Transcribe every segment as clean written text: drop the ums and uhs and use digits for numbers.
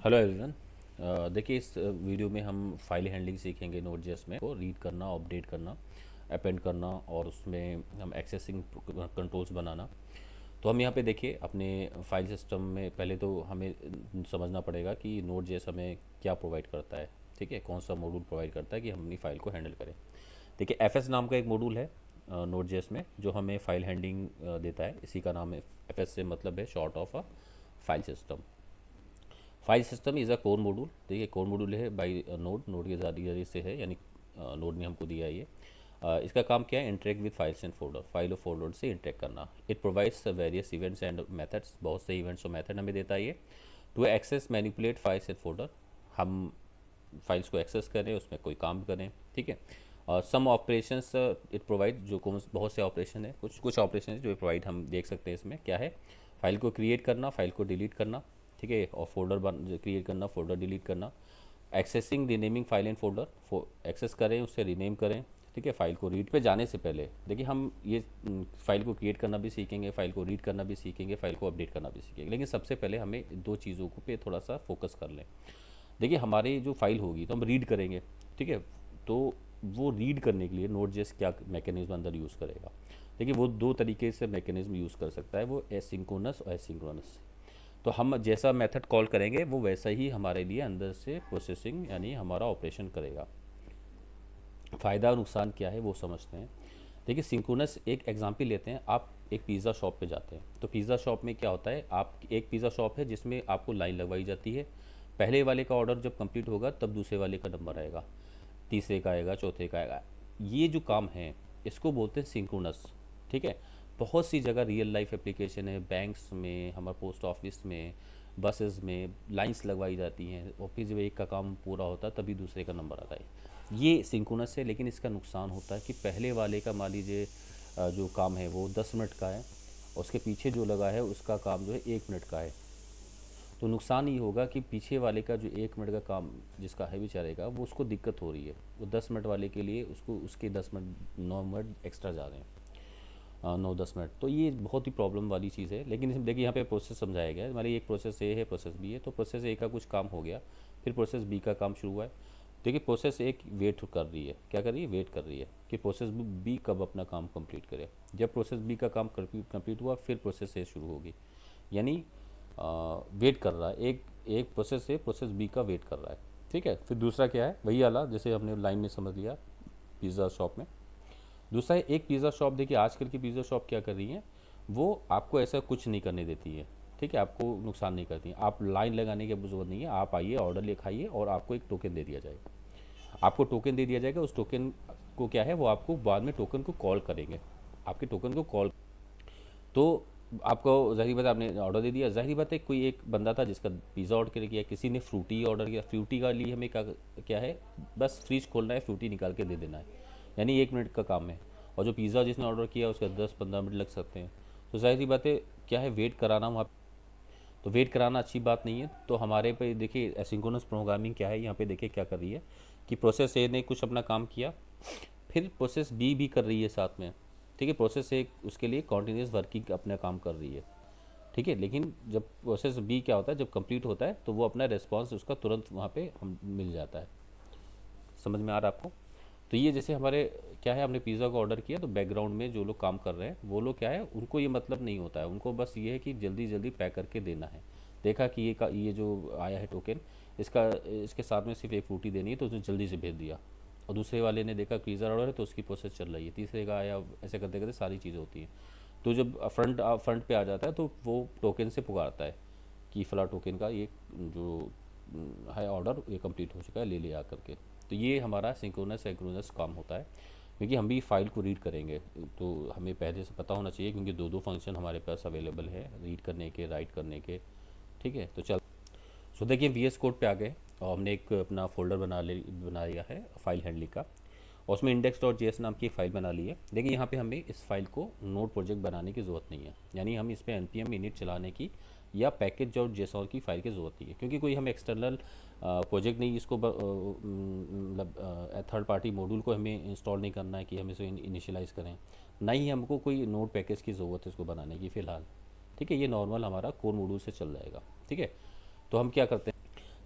Hello everyone. देखिए इस video में हम फाइल हैंडलिंग सीखेंगे नोड.जेएस में को रीड करना, अपडेट करना, अपेंड करना और उसमें हम एक्सेसिंग कंट्रोल्स बनाना। तो हम यहाँ पे देखिए अपने फाइल सिस्टम में पहले तो हमें समझना पड़ेगा कि नोड.जेएस हमें क्या प्रोवाइड करता है। ठीक है, कौन सा मॉड्यूल प्रोवाइड करता है कि हम अपनी फ़ाइल को हैंडल करें। देखिए एफ नाम का एक मॉड्यूल है नोड.जेएस में जो हमें फ़ाइल हैंडलिंग देता है। इसी का नाम है एफ से मतलब है short of a file system. File system is a core module. देखिए कोर मॉड्यूल है बाई नोड के जरिए से है, यानी नोड ने हमको दिया है ये। इसका काम क्या है? Interact with files and folder, file और फोल्डर से इंटरेक्ट करना। It provides various events and methods, बहुत से इवेंट्स और मेथड हमें देता है ये। To access manipulate files and folder, हम फाइल्स को एक्सेस करें, उसमें कोई काम करें। ठीक है, और सम ऑपरेशंस इट प्रोवाइड, जो बहुत से ऑपरेशन है, कुछ कुछ ऑपरेशन है जो प्रोवाइड हम देख सकते हैं इसमें क्या है। फाइल को क्रिएट करना, फाइल को डिलीट करना, ठीक है, और फोल्डर बन क्रिएट करना, फोल्डर डिलीट करना। Accessing renaming file and folder, access करें, उससे रीनेम करें। ठीक है, फाइल को रीड पे जाने से पहले देखिए हम ये फाइल को क्रिएट करना भी सीखेंगे, फाइल को रीड करना भी सीखेंगे, फाइल को अपडेट करना भी सीखेंगे। लेकिन सबसे पहले हमें दो चीज़ों को पे थोड़ा सा फोकस कर लें। देखिए हमारी जो फाइल होगी तो हम रीड करेंगे। ठीक है, तो वो रीड करने के लिए नोड.जेएस क्या मैकेनिज्म अंदर यूज़ करेगा। देखिए वो दो तरीके से मैकेनिज्म यूज़ कर सकता है, वो एसिंक्रोनस और एसिंक्रोनस। तो हम जैसा मेथड कॉल करेंगे वो वैसा ही हमारे लिए अंदर से प्रोसेसिंग यानी हमारा ऑपरेशन करेगा। फ़ायदा और नुकसान क्या है वो समझते हैं। देखिए सिंक्रोनस एक एग्जांपल लेते हैं। आप एक पिज़्ज़ा शॉप पे जाते हैं, तो पिज़्ज़ा शॉप में क्या होता है, आप एक पिज़्ज़ा शॉप है जिसमें आपको लाइन लगवाई जाती है। पहले वाले का ऑर्डर जब कंप्लीट होगा तब दूसरे वाले का नंबर आएगा, तीसरे का आएगा, चौथे का आएगा। ये जो काम है इसको बोलते हैं सिंक्रोनस। ठीक है, बहुत सी जगह रियल लाइफ एप्लीकेशन है, बैंक्स में, हमारे पोस्ट ऑफिस में, बसेस में लाइंस लगवाई जाती हैं और फिर जब एक का काम पूरा होता है तभी दूसरे का नंबर आता है। ये सिंक्रोनस है। लेकिन इसका नुकसान होता है कि पहले वाले का मान लीजिए जो काम है वो 10 मिनट का है, और उसके पीछे जो लगा है उसका काम जो है 1 मिनट का है। तो नुकसान ये होगा कि पीछे वाले का जो 1 मिनट का काम जिसका है बेचारे का, वो उसको दिक्कत हो रही है। वो 10 मिनट वाले के लिए उसको उसके 10 मिनट 9 मिनट एक्स्ट्रा जा रहे हैं, 9-10 मिनट। तो ये बहुत ही प्रॉब्लम वाली चीज़ है। लेकिन इसमें देखिए यहाँ पे प्रोसेस समझाया गया है। हमारी एक प्रोसेस ए है, प्रोसेस बी है। तो प्रोसेस ए का कुछ काम हो गया, फिर प्रोसेस बी का काम शुरू हुआ है। देखिए प्रोसेस एक वेट कर रही है, क्या कर रही है, वेट कर रही है कि प्रोसेस बी कब अपना काम कंप्लीट करे। जब प्रोसेस बी का काम कंप्लीट हुआ फिर प्रोसेस ए शुरू होगी, यानी वेट कर रहा है। एक एक प्रोसेस से प्रोसेस बी का वेट कर रहा है। ठीक है, फिर दूसरा क्या है, वही वाला जैसे हमने लाइन में समझ लिया पिज़्ज़ा शॉप में। दूसरा है एक पिज़्ज़ा शॉप। देखिए आजकल की पिज़्ज़ा शॉप क्या कर रही हैं, वो आपको ऐसा कुछ नहीं करने देती है। ठीक है, आपको नुकसान नहीं करती हैं। आप लाइन लगाने की जरूरत नहीं है, आप आइए, ऑर्डर लिखाइए और आपको एक टोकन दे दिया जाएगा। आपको टोकन दे दिया जाएगा, उस टोकन को क्या है, वो आपको बाद में टोकन को कॉल करेंगे, आपके टोकन को कॉल। तो आपको ज़ाहिर बात है, आपने ऑर्डर दे दिया। ज़ाहिर बात है कोई एक बंदा था जिसका पिज़्ज़ा ऑर्डर किया, किसी ने फ्रूटी ऑर्डर किया। फ्रूटी का लिए हमें क्या क्या है, बस फ्रिज खोलना है, फ्रूटी निकाल के दे देना है, यानी 1 मिनट का काम है। और जो पिज़्ज़ा जिसने ऑर्डर किया उसका 10-15 मिनट लग सकते हैं। तो ज़ाहिर सी बात है क्या है, वेट कराना वहाँ। तो वेट कराना अच्छी बात नहीं है। तो हमारे पे देखिए एसिंक्रोनस प्रोग्रामिंग क्या है, यहाँ पे देखिए क्या कर रही है कि प्रोसेस ए ने कुछ अपना काम किया, फिर प्रोसेस बी भी कर रही है साथ में। ठीक है, प्रोसेस ए उसके लिए कॉन्टीन्यूस वर्किंग अपना काम कर रही है। ठीक है, लेकिन जब प्रोसेस बी क्या होता है, जब कंप्लीट होता है तो वो अपना रिस्पांस उसका तुरंत वहाँ पे हम मिल जाता है। समझ में आ रहा है आपको? तो ये जैसे हमारे क्या है, हमने पिज़्ज़ा को ऑर्डर किया तो बैकग्राउंड में जो लोग काम कर रहे हैं वो लोग क्या है, उनको ये मतलब नहीं होता है। उनको बस ये है कि जल्दी जल्दी पैक करके देना है। देखा कि ये जो आया है टोकन, इसका इसके साथ में सिर्फ एक फ्रूटी देनी है, तो उसने जल्दी से भेज दिया। और दूसरे वाले ने देखा पिज़्ज़ा ऑर्डर है तो उसकी प्रोसेस चल रही है, तीसरे का आया, ऐसे करते करते सारी चीज़ें होती हैं। तो जब फ्रंट पे आ जाता है तो वो टोकन से पुकारता है कि फ़ला टोकन का ये जो है ऑर्डर ये कंप्लीट हो चुका है, ले लिया करके। तो ये हमारा सिंक्रोनस एग्रोनस काम होता है। क्योंकि हम भी फाइल को रीड करेंगे तो हमें पहले से पता होना चाहिए, क्योंकि दो दो फंक्शन हमारे पास अवेलेबल है, रीड करने के, राइट करने के। ठीक है, तो चल सो देखिए वी एस कोड पे आ गए और हमने एक अपना फोल्डर बना लिया है फाइल हैंडलिंग का, और उसमें index.js नाम की एक फ़ाइल बना ली है। देखिए यहाँ पे हमें इस फाइल को नोड प्रोजेक्ट बनाने की ज़रूरत नहीं है, यानी हम इस पर npm init चलाने की या package.json की फ़ाइल की ज़रूरत नहीं है, क्योंकि कोई हम एक्सटर्नल प्रोजेक्ट नहीं, इसको मतलब थर्ड पार्टी मॉड्यूल को हमें इंस्टॉल नहीं करना है कि हम इसे इनिशियलाइज़ करें। ना ही हमको कोई नोड पैकेज की ज़रूरत है इसको बनाने की फ़िलहाल। ठीक है, ये नॉर्मल हमारा कोर मॉड्यूल से चल जाएगा। ठीक है, तो हम क्या करते हैं,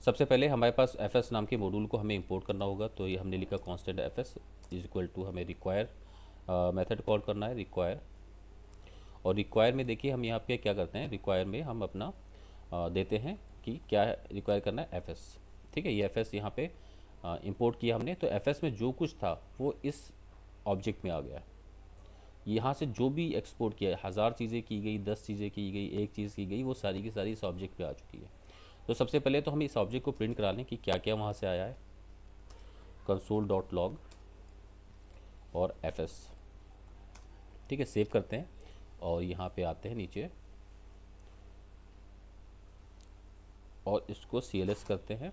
सबसे पहले हमारे पास fs नाम के मॉड्यूल को हमें इंपोर्ट करना होगा, तो ये हमने लिखा constant fs is equal to हमें रिक्वायर मेथड कॉल करना है रिक्वायर। और रिक्वायर में देखिए हम यहाँ पे क्या करते हैं, रिक्वायर में हम अपना देते हैं कि क्या रिक्वायर करना है fs। ठीक है, ये fs यहाँ पे इंपोर्ट किया हमने, तो fs में जो कुछ था वो इस ऑब्जेक्ट में आ गया। यहाँ से जो भी एक्सपोर्ट किया, 1000 चीज़ें की गई, 10 चीज़ें की गई, एक चीज़ की गई, वो सारी की सारी इस ऑब्जेक्ट पे आ चुकी है। तो सबसे पहले तो हम इस ऑब्जेक्ट को प्रिंट करा लें कि क्या क्या वहाँ से आया है। कंसोल डॉट लॉग और fs। ठीक है, सेव करते हैं और यहाँ पे आते हैं नीचे और इसको cls करते हैं।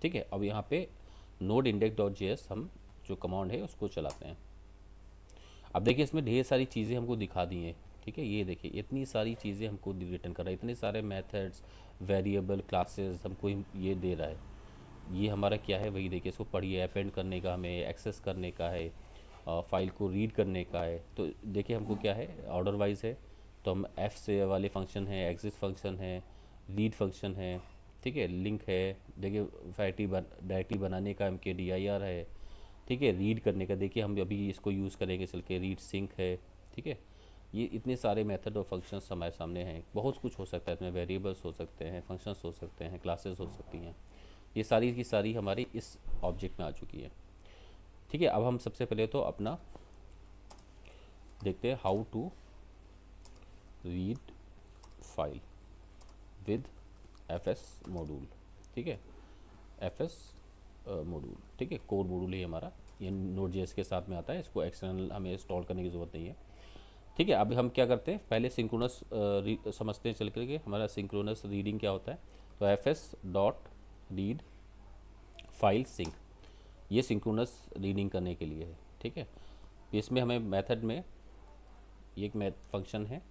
ठीक है, अब यहाँ पे node index.js हम जो कमांड है उसको चलाते हैं। अब देखिए इसमें ढेर सारी चीज़ें हमको दिखा दी हैं। ठीक है, ये देखिए इतनी सारी चीज़ें हमको रिटर्न कर रहा है, इतने सारे मेथड्स, वेरिएबल, क्लासेस हमको ये दे रहा है। ये हमारा क्या है, वही देखिए, इसको पढ़िए, अपेंड करने का, हमें एक्सेस करने का है, फाइल को रीड करने का है। तो देखिए हमको क्या है, ऑर्डर वाइज है, तो हम एफ से वाले फंक्शन है, एग्जिट फंक्शन है, रीड फंक्शन है, ठीक है, लिंक है, देखिए डायरेक्टरी बनाने का mkdir है, ठीक है, रीड करने का देखिए हम अभी इसको यूज़ करेंगे चल के, रीड सिंक है। ठीक है, ये इतने सारे मेथड और फंक्शंस हमारे सामने हैं। बहुत कुछ हो सकता है इसमें, वेरिएबल्स हो सकते हैं, फंक्शंस हो सकते हैं, क्लासेस हो सकती हैं। ये सारी की सारी हमारी इस ऑब्जेक्ट में आ चुकी है। ठीक है, अब हम सबसे पहले तो अपना देखते हैं how to read file with fs module. ठीक है, fs मॉड्यूल, ठीक है, कोर मॉड्यूल है हमारा, ये Node.js के साथ में आता है, इसको एक्सटर्नल हमें इंस्टॉल करने की ज़रूरत नहीं है। ठीक है, अब हम क्या करते हैं, पहले सिंक्रोनस समझते हैं चल करके, हमारा सिंक्रोनस रीडिंग क्या होता है। तो fs dot read file sync, ये सिंक्रोनस रीडिंग करने के लिए है। ठीक है, इसमें हमें मेथड में ये एक फंक्शन है।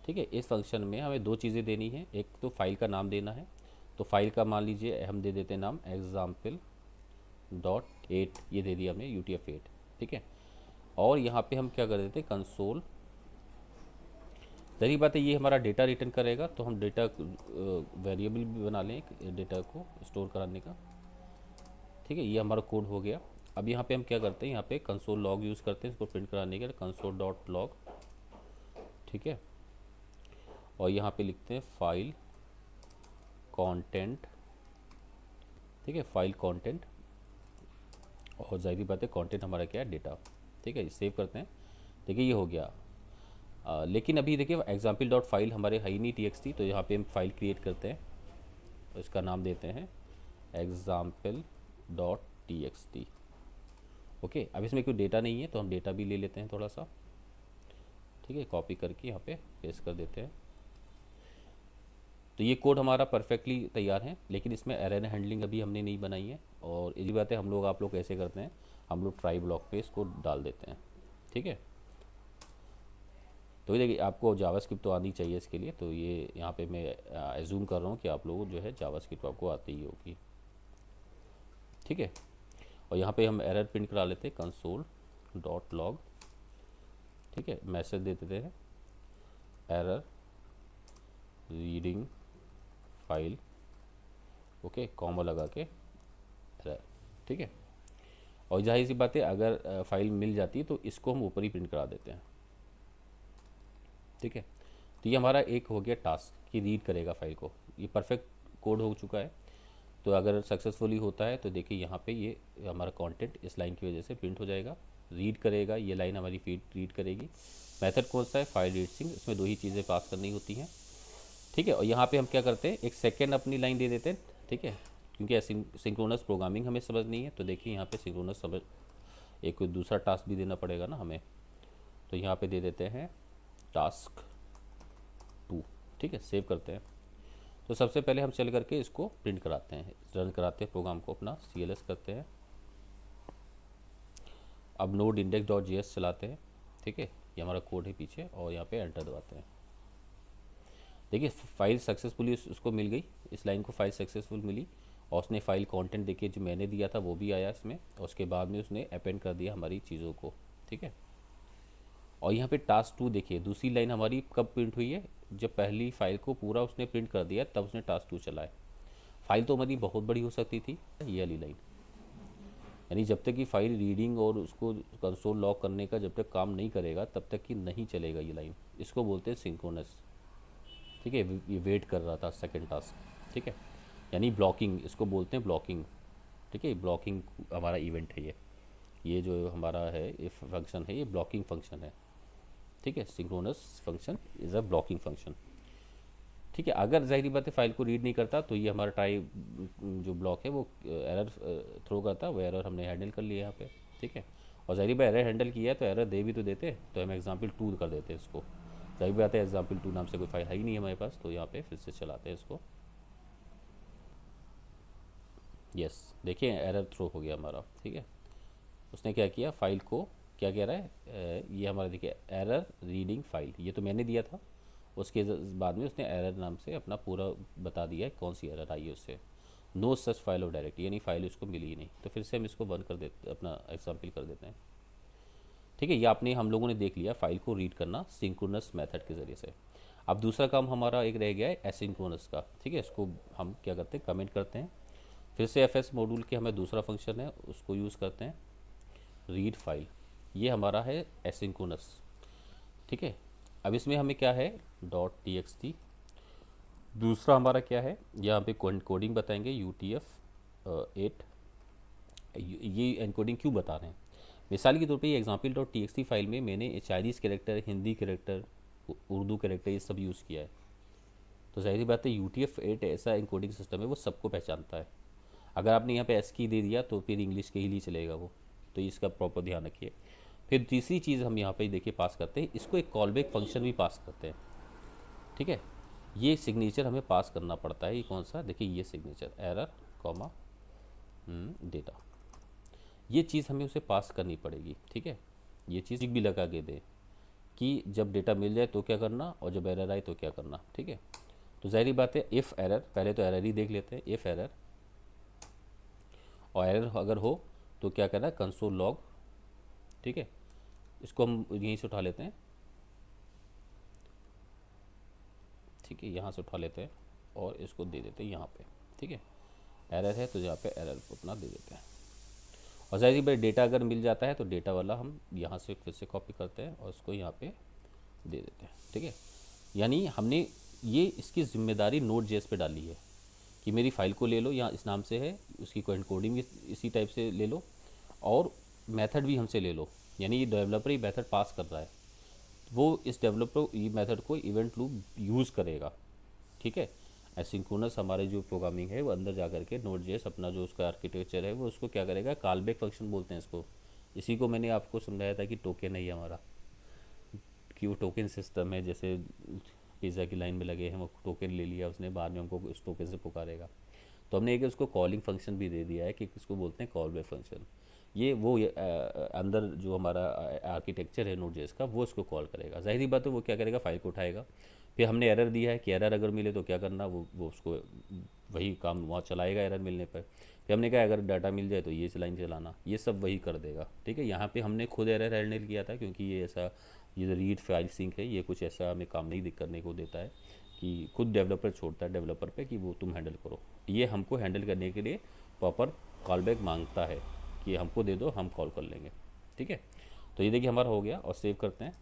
ठीक है, इस फंक्शन में हमें दो चीज़ें देनी है, एक तो फाइल का नाम देना है, तो फाइल का मान लीजिए हम दे देते हैं नाम example डॉट 8, ये दे दिया हमने UTF-8। ठीक है, और यहाँ पे हम क्या कर देते हैं, कंसोल, जरी बात है ये हमारा डेटा रिटर्न करेगा, तो हम डेटा वेरिएबल भी बना लें डेटा को स्टोर कराने का। ठीक है, ये हमारा कोड हो गया। अब यहाँ पे हम क्या करते हैं, यहाँ पे कंसोल लॉग यूज़ करते हैं इसको प्रिंट कराने के लिए, कंसोल डॉट लॉग। ठीक है, और यहाँ पे लिखते हैं फाइल कंटेंट। ठीक है, फाइल कंटेंट, और जाहिर बात है कंटेंट हमारा क्या है, डेटा। ठीक है, सेव करते हैं। देखिए ये हो गया। लेकिन अभी देखिए एग्जाम्पल डॉट फाइल हमारे है ही नहीं txt, तो यहाँ पे हम फाइल क्रिएट करते हैं, तो इसका नाम देते हैं एग्जाम्पल डॉट txt। ओके, अब इसमें कोई डेटा नहीं है तो हम डेटा भी ले लेते हैं थोड़ा सा। ठीक है, कॉपी करके यहाँ पे पेस्ट कर देते हैं। तो ये कोड हमारा परफेक्टली तैयार है, लेकिन इसमें एरर हैंडलिंग अभी हमने नहीं बनाई है। और इसी बात है, हम लोग आप लोग कैसे करते हैं, हम लोग ट्राई ब्लॉक पे इसको डाल देते हैं। ठीक है, तो ये देखिए आपको जावास्क्रिप्ट तो आनी चाहिए इसके लिए, तो ये यहाँ पे मैं एज्यूम कर रहा हूँ कि आप लोगों जो है जावास्क्रिप्ट आपको आती ही होगी। ठीक है, और यहाँ पे हम एरर प्रिंट करा लेते हैं, कंसोल डॉट लॉग। ठीक है, मैसेज दे देते हैं error reading file, okay, comma लगा के एरर। ठीक है, और जाहिर सी बात है अगर फाइल मिल जाती है तो इसको हम ऊपर ही प्रिंट करा देते हैं। ठीक है, तो ये हमारा एक हो गया टास्क कि रीड करेगा फाइल को, ये परफेक्ट कोड हो चुका है। तो अगर सक्सेसफुली होता है तो देखिए यहाँ पे ये हमारा कंटेंट इस लाइन की वजह से प्रिंट हो जाएगा, रीड करेगा, ये लाइन हमारी फीड रीड करेगी। मेथड कौन सा है, फाइल रीड सिंक, इसमें दो ही चीज़ें पास करनी होती हैं। ठीक है, और यहाँ पे हम क्या करते हैं, एक सेकेंड अपनी लाइन दे देते हैं। ठीक है, क्योंकि सिंक्रोनस प्रोग्रामिंग हमें समझनी है, तो देखिए यहाँ पे सिंक्रोनस समझ एक कोई दूसरा टास्क भी देना पड़ेगा ना हमें, तो यहाँ पे दे देते हैं टास्क 2। ठीक है, सेव करते हैं। तो सबसे पहले हम चल करके इसको प्रिंट कराते हैं, रन कराते हैं प्रोग्राम को अपना, cls करते हैं। अब नोड इंडेक्स डॉट जेएस चलाते हैं। ठीक है, ये हमारा कोड है पीछे, और यहाँ पे एंटर दबाते हैं। देखिए फाइल सक्सेसफुली उसको मिल गई, इस लाइन को फाइल सक्सेसफुल मिली, और उसने फाइल कंटेंट देखिए जो मैंने दिया था वो भी आया इसमें, और उसके बाद में उसने अपेंड कर दिया हमारी चीज़ों को। ठीक है, और यहाँ पे टास्क 2 देखिए, दूसरी लाइन हमारी कब प्रिंट हुई है, जब पहली फाइल को पूरा उसने प्रिंट कर दिया तब उसने टास्क 2 चलाया। फाइल तो हमारी बहुत बड़ी हो सकती थी, ये वाली लाइन, यानी जब तक कि फाइल रीडिंग और उसको कंसोल लॉक करने का जब तक काम नहीं करेगा तब तक कि नहीं चलेगा ये लाइन। इसको बोलते हैं सिंक्रोनस। ठीक है, ये वेट कर रहा था सेकंड टास्क। ठीक है, यानी ब्लॉकिंग, इसको बोलते हैं ब्लॉकिंग। ठीक है, ब्लॉकिंग हमारा इवेंट है ये जो हमारा है ये फंक्शन है, ये ब्लॉकिंग फंक्शन है। ठीक है, synchronous function is a blocking function. ठीक है, अगर ज़ाहिर बात है फाइल को रीड नहीं करता तो ये हमारा टाई जो ब्लॉक है वो एरर थ्रो करता, वो एरर हमने हैंडल कर लिया यहाँ पे। ठीक है, और ज़ाहिर बात एरर हैंडल किया है तो एरर दे भी तो देते, तो हम एग्जाम्पल 2 कर देते हैं इसको। ज़ाहिर बात है एग्जाम्पल 2 नाम से कोई फाइल है ही नहीं हमारे पास, तो यहाँ पे फिर से चलाते हैं इसको। यस, देखिए एरर थ्रो हो गया हमारा। ठीक है, उसने क्या किया, फाइल को क्या कह रहा है, ये हमारा देखिए एरर रीडिंग फाइल, ये तो मैंने दिया था। उसके बाद में उसने एरर नाम से अपना पूरा बता दिया है कौन सी एरर आई है उससे। No such file of direct, यानी फाइल उसको मिली ही नहीं। तो फिर से हम इसको बंद कर देते, अपना एग्जाम्पल कर देते हैं। ठीक है, ये आपने हम लोगों ने देख लिया फाइल को रीड करना सिंक्रोनस मेथड के ज़रिए से। अब दूसरा काम हमारा एक रह गया है एसिंक्रोनस का। ठीक है, इसको हम क्या करते हैं, कमेंट करते हैं। फिर से एफ एस मॉड्यूल के हमें दूसरा फंक्शन है उसको यूज़ करते हैं, रीड फाइल। ये हमारा है एसिंक्रोनस। ठीक है, अब इसमें हमें क्या है, डॉट टी एक्स टी। दूसरा हमारा क्या है, यहाँ पे कोडिंग बताएंगे UTF-8। ये एनकोडिंग क्यों बता रहे हैं, मिसाल के तौर पे ये example dot T x T file में मैंने Chinese character, Hindi character, Urdu character ये सब यूज़ किया है। तो जाहिर बात है UTF-8 ऐसा एनकोडिंग सिस्टम है वो सबको पहचानता है। अगर आपने यहाँ पे एस की दे दिया तो फिर इंग्लिश के ही लिए चलेगा वो, तो इसका प्रॉपर ध्यान रखिए। फिर तीसरी चीज़ हम यहाँ पे देखिए पास करते हैं, इसको एक कॉलबैक फंक्शन भी पास करते हैं। ठीक है, ये सिग्नेचर हमें पास करना पड़ता है, ये कौन सा, देखिए ये सिग्नेचर एरर कॉमा डेटा, ये चीज़ हमें उसे पास करनी पड़ेगी। ठीक है, ये चीज़ भी लगा के दे कि जब डेटा मिल जाए तो क्या करना और जब एरर आए तो क्या करना। ठीक है, तो ज़ाहिर बात है इफ़ एरर, पहले तो एरर ही देख लेते हैं, इफ़ एरर, और एरर अगर हो तो क्या करना है, कंसोल लॉग। ठीक है, इसको हम यहीं से उठा लेते हैं। ठीक है, यहाँ से उठा लेते हैं और इसको दे देते हैं यहाँ पे। ठीक है, एरर है तो यहाँ पे एरर को अपना दे देते हैं। और ज़ाहिर सी बात डेटा अगर मिल जाता है तो डेटा वाला हम यहाँ से फिर से कॉपी करते हैं और उसको यहाँ पे दे देते हैं। ठीक है, यानी हमने ये इसकी जिम्मेदारी नोड जेएस पे डाली है कि मेरी फाइल को ले लो, यहाँ इस नाम से है, उसकी कोडिंग भी इसी टाइप से ले लो और मेथड भी हमसे ले लो। यानी ये डेवलपर ही मेथड पास कर रहा है, वो इस डेवलपर ये मेथड को इवेंट लूप यूज़ करेगा। ठीक है, एसिंक्रोनस हमारे जो प्रोग्रामिंग है वो अंदर जा करके नोड जेएस अपना जो उसका आर्किटेक्चर है वो उसको क्या करेगा, कॉलबैक फंक्शन बोलते हैं इसको। इसी को मैंने आपको समझाया था कि टोकन है हमारा, कि वो टोकन सिस्टम है, जैसे पिज़्ज़ा की लाइन में लगे हैं, वो टोकन ले लिया उसने, बाद में हमको इस टोकन से पुकारेगा। तो हमने एक उसको कॉलिंग फंक्शन भी दे दिया है कि इसको बोलते हैं कॉल बैक फंक्शन। ये वो अंदर जो हमारा आर्किटेक्चर है नोड जेएस का वो इसको कॉल करेगा। ज़ाहिर बात है वो क्या करेगा, फाइल को उठाएगा। फिर हमने एरर दिया है कि एरर अगर मिले तो क्या करना, वो उसको वही काम वहाँ चलाएगा एरर मिलने पर। फिर हमने कहा अगर डाटा मिल जाए तो ये लाइन चलाना, ये सब वही कर देगा। ठीक है, यहाँ पे हमने खुद एरर हैंडल किया था क्योंकि ये ऐसा, ये जो रीड फाइल सिंक है ये कुछ ऐसा हमें काम नहीं करने को देता है कि खुद डेवलपर छोड़ता है डेवलपर पे कि वो तुम हैंडल करो। ये हमको हैंडल करने के लिए प्रॉपर कॉलबैक मांगता है कि हमको दे दो, हम कॉल कर लेंगे। ठीक है, तो ये देखिए हमारा हो गया और सेव करते हैं।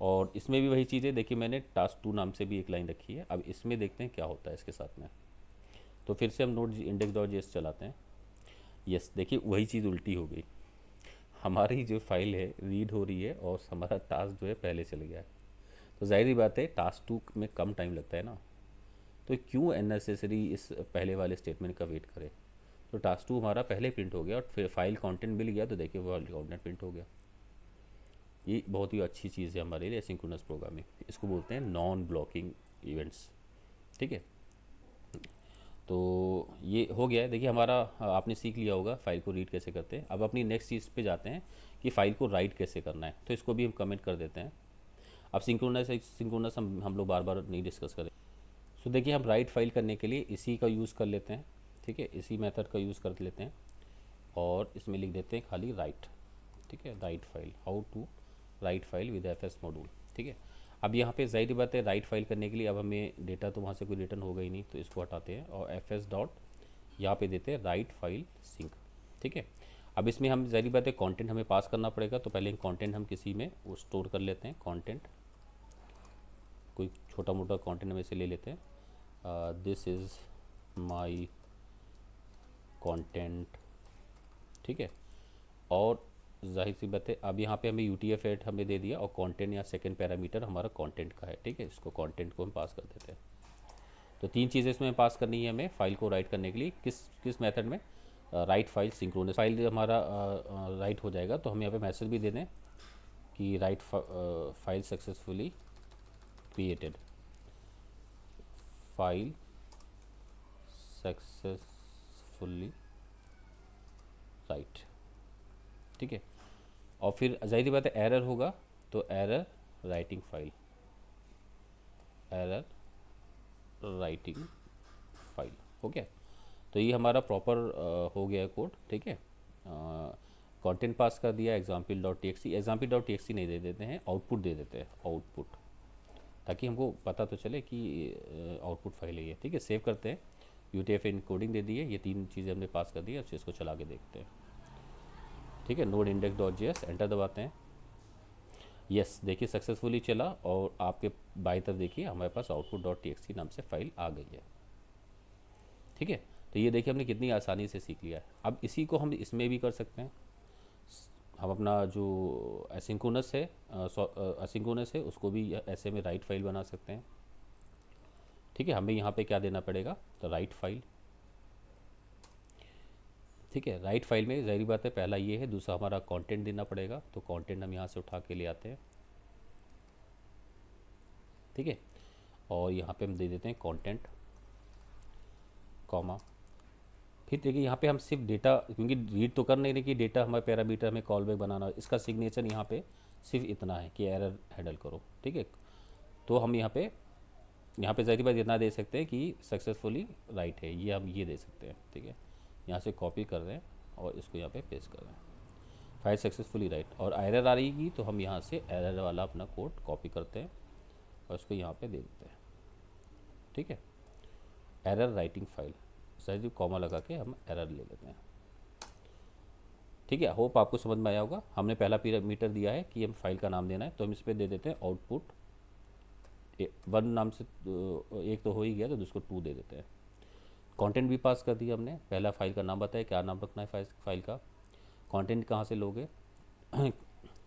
और इसमें भी वही चीज़ है, देखिए मैंने टास्क 2 नाम से भी एक लाइन रखी है। अब इसमें देखते हैं क्या होता है इसके साथ में। तो फिर से हम नोड इंडेक्स डॉट जेएस चलाते हैं। यस, देखिए वही चीज़ उल्टी हो गई, हमारी जो फाइल है रीड हो रही है और हमारा टास्क जो है पहले चल गया है। तो जाहिर बात है टास्क 2 में कम टाइम लगता है ना, तो क्यों अननेसेसरी इस पहले वाले स्टेटमेंट का वेट करें। तो टास्क 2 हमारा पहले प्रिंट हो गया और फिर फाइल कंटेंट मिल गया, तो देखिए वो कंटेंट प्रिंट हो गया। ये बहुत ही अच्छी चीज़ है हमारे लिए एसिंक्रोनस प्रोग्रामिंग, इसको बोलते हैं नॉन ब्लॉकिंग इवेंट्स। ठीक है, तो ये हो गया है। देखिए हमारा आपने सीख लिया होगा फाइल को रीड कैसे करते हैं। अब अपनी नेक्स्ट चीज़ पे जाते हैं कि फ़ाइल को राइट कैसे करना है, तो इसको भी हम कमेंट कर देते हैं। अब सिंक्रोनस हम लोग बार बार नहीं डिस्कस करें। सो देखिए हम राइट फाइल करने के लिए इसी का यूज़ कर लेते हैं। ठीक है, इसी मेथड का यूज़ कर लेते हैं और इसमें लिख देते हैं खाली राइट। ठीक है, write file, how to write file with F S module. ठीक है, अब यहाँ पे जाहिर बात है राइट फाइल करने के लिए अब हमें डेटा तो वहाँ से कोई रिटर्न होगा ही नहीं, तो इसको हटाते हैं और एफ एस डॉट यहाँ पे देते हैं राइट फाइल सिंक। ठीक है, अब इसमें हम जाहिर बात है कंटेंट हमें पास करना पड़ेगा, तो पहले कंटेंट हम किसी में वो स्टोर कर लेते हैं। कंटेंट कोई छोटा मोटा कंटेंट हम इसे ले लेते हैं, दिस इज़ माई कंटेंट। ठीक है, और जाहिर सी बात है अब यहाँ पे हमें UTF-8 हमें दे दिया और कंटेंट या सेकंड पैरामीटर हमारा कंटेंट का है। ठीक है, इसको कंटेंट को हम पास कर देते हैं। तो 3 चीज़ें इसमें पास करनी है हमें फाइल को राइट करने के लिए। किस मेथड में? Write file synchronous. फाइल हमारा राइट हो जाएगा तो हम यहाँ पे मैसेज भी दे दें कि write file successfully created, file successfully right. ठीक है, और फिर जाहिर बात है एरर होगा तो error writing file, error writing file. हो गया, तो ये हमारा प्रॉपर हो गया कोड। ठीक है, कंटेंट पास कर दिया example dot T example dot T नहीं दे देते हैं, आउटपुट दे देते हैं, आउटपुट, ताकि हमको पता तो चले कि आउटपुट फाइल है ये। ठीक है, सेव करते हैं। UTF इनकोडिंग दे दी है, ये 3 चीज़ें हमने पास कर दी है। अब इसको चला के देखते हैं। ठीक है, node index dot JS enter दबाते हैं। यस, देखिए सक्सेसफुली चला और आपके बाई तरफ देखिए हमारे पास आउटपुट डॉट TXT नाम से फाइल आ गई है। ठीक है, तो ये देखिए हमने कितनी आसानी से सीख लिया है। अब इसी को हम इसमें भी कर सकते हैं। हम अपना जो एसिंक्रोनस है एसिंक्रोनस है उसको भी ऐसे में राइट फाइल बना सकते हैं। ठीक है, हमें यहाँ पे क्या देना पड़ेगा? तो राइट फाइल। ठीक है, राइट फाइल में ज़ाहिर बात है पहला ये है, दूसरा हमारा कंटेंट देना पड़ेगा, तो कंटेंट हम यहाँ से उठा के ले आते हैं। ठीक है, और यहाँ पे हम दे देते हैं कंटेंट कॉमा। फिर देखिए यहाँ पे हम सिर्फ डेटा, क्योंकि रीड तो कर नहीं रहे कि डेटा हमारे पैरामीटर हमें कॉल बैक बनाना, इसका सिग्नेचर यहाँ पे सिर्फ इतना है कि एरर हैंडल करो। ठीक है, तो हम यहाँ पे ज़ाहिर बात इतना दे सकते हैं कि सक्सेसफुली राइट है, ये हम ये दे सकते हैं। ठीक है, यहाँ से कॉपी कर रहे हैं और इसको यहाँ पे पेस्ट कर रहे हैं, फाइल सक्सेसफुली राइट। और एरर आ रही तो हम यहाँ से एरर वाला अपना कोड कॉपी करते हैं और इसको यहाँ पे दे देते हैं। ठीक है, एरर राइटिंग फाइल, सही कॉमा लगा के हम एरर ले लेते हैं। ठीक है, होप आपको समझ में आया होगा। हमने पहला पैरामीटर दिया है कि हम फाइल का नाम देना है, तो हम इस पर दे देते हैं आउटपुट 1 नाम से, एक तो हो ही गया तो दूसको 2 दे देते हैं। कंटेंट भी पास कर दिया हमने, पहला फाइल का नाम बताया क्या नाम रखना है फाइल का, कंटेंट कहाँ से लोगे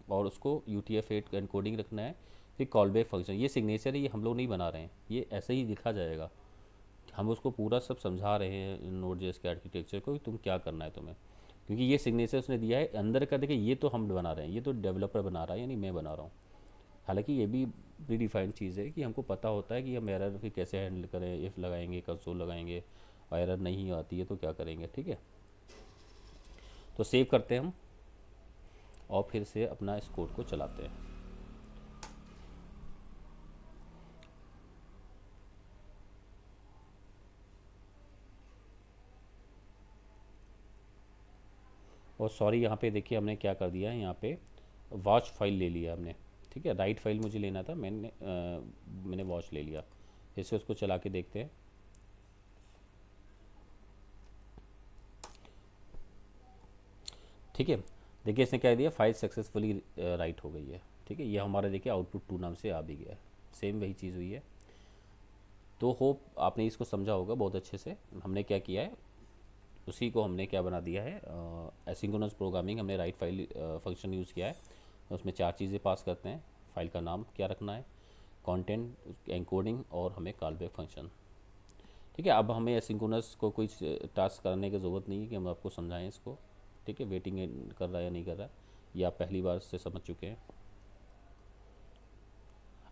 और उसको UTF-8 एनकोडिंग रखना है। फिर कॉल बैक फंक्शन, ये सिग्नेचर है, ये हम लोग नहीं बना रहे हैं, ये ऐसे ही लिखा जाएगा। हम उसको पूरा सब समझा रहे हैं Node.js के आर्किटेक्चर को कि तुम क्या करना है तुम्हें, क्योंकि ये सिग्नेचर उसने दिया है अंदर का। देखिए ये तो हम बना रहे हैं, ये तो डेवलपर बना रहा है, यानी मैं बना रहा हूँ। हालांकि ये भी प्री डिफाइंड चीज़ है कि हमको पता होता है कि हम एरर फिर कैसे हैंडल करें, इफ़ लगाएंगे, कंसोल लगाएंगे, और एरर नहीं आती है तो क्या करेंगे। ठीक है, तो सेव करते हैं हम और फिर से अपना इस कोड को चलाते हैं। और सॉरी यहाँ पे देखिए हमने क्या कर दिया है, यहाँ पे वॉच फाइल ले लिया हमने। ठीक है, राइट फाइल मुझे लेना था, मैंने वॉच ले लिया। इससे उसको चला के देखते हैं। ठीक है, देखिए इसने क्या दिया, फाइल सक्सेसफुली राइट हो गई है। ठीक है, ये हमारा देखिए आउटपुट 2 नाम से आ भी गया है, सेम वही चीज़ हुई है। तो होप आपने इसको समझा होगा बहुत अच्छे से। हमने क्या किया है, उसी को हमने क्या बना दिया है, एसिंक्रोनस प्रोग्रामिंग, हमने राइट फाइल फंक्शन यूज़ किया है। उसमें 4 चीज़ें पास करते हैं, फाइल का नाम क्या रखना है, कंटेंट, एनकोडिंग और हमें कॉल बैक फंक्शन। ठीक है, अब हमें एसिंक्रोनस को कोई टास्क करने की ज़रूरत नहीं है कि हम आपको समझाएं इसको। ठीक है, वेटिंग कर रहा है या नहीं कर रहा है, ये आप पहली बार से समझ चुके हैं।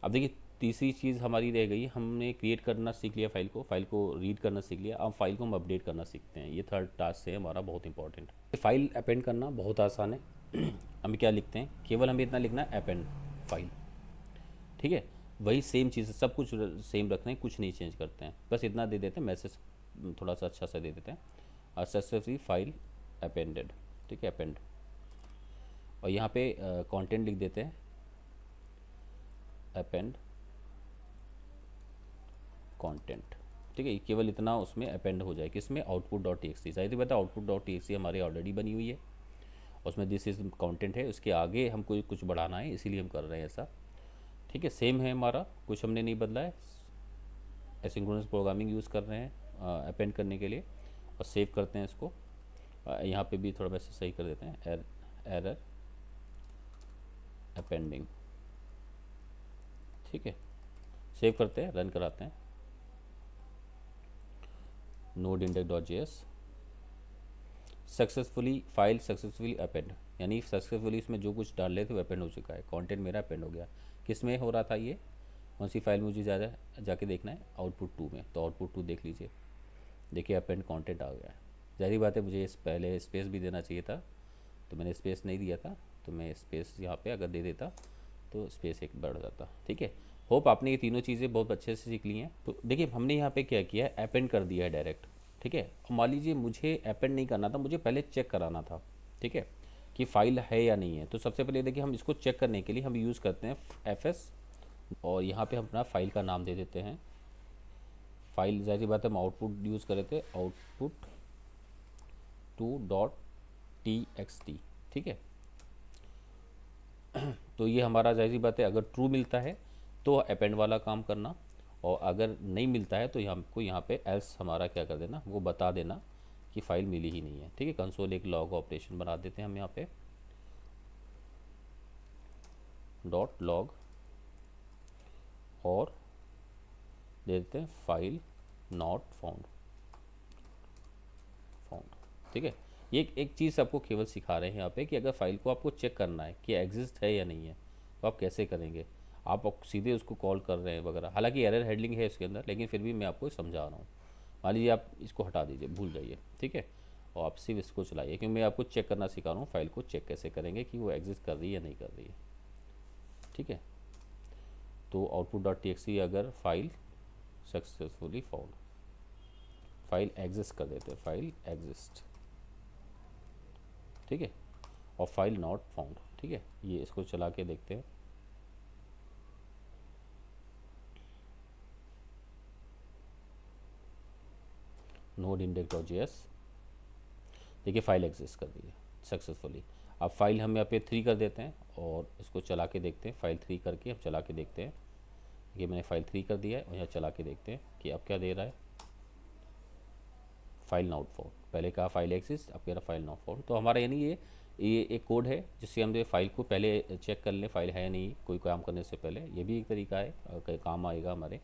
अब देखिए तीसरी चीज़ हमारी रह गई, हमने क्रिएट करना सीख लिया, फाइल को रीड करना सीख लिया। अब फाइल को हम अपडेट करना सीखते हैं, ये थर्ड टास्क है हमारा, बहुत इंपॉर्टेंट। फाइल अपेंड करना बहुत आसान है। हम क्या लिखते हैं, केवल हमें इतना लिखना है अपेंड फाइल। ठीक है, वही सेम चीज़, सब कुछ सेम रखना है, कुछ नहीं चेंज करते हैं, बस इतना दे देते हैं, मैसेज थोड़ा सा अच्छा सा दे देते हैं, और सक्सेसफुली फाइल अपेंडेड। ठीक है, अपेंड, और यहाँ पे कंटेंट लिख देते हैं अपेंड कंटेंट। ठीक है, केवल इतना उसमें अपेंड हो जाए, किसमें, output dot T x T. जाहिर बात है output dot T x T हमारी ऑलरेडी बनी हुई है, उसमें दिस इज कंटेंट है, उसके आगे हमको कुछ बढ़ाना है, इसीलिए हम कर रहे हैं ऐसा। ठीक है, सेम है हमारा, कुछ हमने नहीं बदला है। एसिंक्रोनस प्रोग्रामिंग यूज़ कर रहे हैं अपेंड करने के लिए, और सेव करते हैं इसको। यहाँ पे भी थोड़ा वैसे सही कर देते हैं, एरर अपेंडिंग। ठीक है, सेव करते हैं, रन कराते हैं। Node index dot J S successfully, file successfully append, यानी सक्सेसफुली इसमें जो कुछ डाल रहे थे वो अपेंड हो चुका है, कंटेंट मेरा अपेंड हो गया। किस में हो रहा था ये, कौन सी फाइल मुझे ज़्यादा जाके देखना है, आउटपुट 2 में, तो आउटपुट 2 देख लीजिए, देखिए अपेंड कंटेंट आ गया है। जाहिर बात है मुझे इस पहले स्पेस भी देना चाहिए था, तो मैंने स्पेस नहीं दिया था, तो मैं स्पेस यहाँ पे अगर दे देता तो स्पेस एक बढ़ जाता। ठीक है, होप आपने ये तीनों चीज़ें बहुत अच्छे से सीख ली हैं। तो देखिए हमने यहाँ पे क्या किया है, अपेंड कर दिया है डायरेक्ट। ठीक है, अब मान लीजिए मुझे अपेंड नहीं करना था, मुझे पहले चेक कराना था। ठीक है, कि फाइल है या नहीं है। तो सबसे पहले देखिए हम इसको चेक करने के लिए हम यूज़ करते हैं fs, और यहाँ पे हम अपना फाइल का नाम दे देते हैं। फाइल जाहिर बात है हम आउटपुट यूज़ कर रहे थे, आउटपुट 2.txt। ठीक है, तो ये हमारा जाहिर बात है अगर ट्रू मिलता है तो अपेंड वाला काम करना, और अगर नहीं मिलता है तो हमको यहाँ पे एल्स हमारा क्या कर देना, वो बता देना कि फ़ाइल मिली ही नहीं है। ठीक है, कंसोल एक लॉग ऑपरेशन बना देते हैं हम यहाँ पे, डॉट लॉग, और दे देते हैं फाइल नॉट फाउंड। ठीक है, ये एक चीज़ आपको केवल सिखा रहे हैं यहाँ पे कि अगर फाइल को आपको चेक करना है कि एग्जिस्ट है या नहीं है, तो आप कैसे करेंगे। आप सीधे उसको कॉल कर रहे हैं वगैरह, हालांकि एरर हैंडलिंग है इसके अंदर, लेकिन फिर भी मैं आपको समझा रहा हूँ। मान लीजिए आप इसको हटा दीजिए, भूल जाइए। ठीक है, और आप सिर्फ इसको चलाइए, क्योंकि मैं आपको चेक करना सिखा रहा हूँ फाइल को चेक कैसे करेंगे कि वो एग्जिस्ट कर रही है या नहीं कर रही है। ठीक है, तो आउटपुट डॉट टी अगर file successfully found, file exist कर देते हैं, फाइल एग्जिस्ट। ठीक है, और फाइल नॉट फाउंड। ठीक है, ये इसको चला के देखते हैं। Node index dot J S, देखिए फाइल एग्जिस्ट कर दी है सक्सेसफुली। अब फाइल हम यहाँ पे 3 कर देते हैं और इसको चला के देखते हैं, फाइल 3 करके हम चला के देखते हैं। ये मैंने फाइल 3 कर दिया है, और यहाँ चला के देखते हैं कि अब क्या दे रहा है, फाइल नॉट फाउंड। पहले कहा फाइल एक्सिस्ट, अब कह रहा फाइल नॉट फाउंड। तो हमारा यानी ये एक कोड है जिससे हम फाइल को पहले चेक कर लें फाइल है या नहीं, कोई काम करने से पहले। ये भी एक तरीका है, काम आएगा हमारे।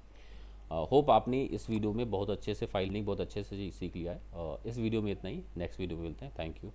होप आपने इस वीडियो में बहुत अच्छे से फाइल नहीं बहुत अच्छे से सीख लिया है। इस वीडियो में इतना ही, नेक्स्ट वीडियो में मिलते हैं। Thank you.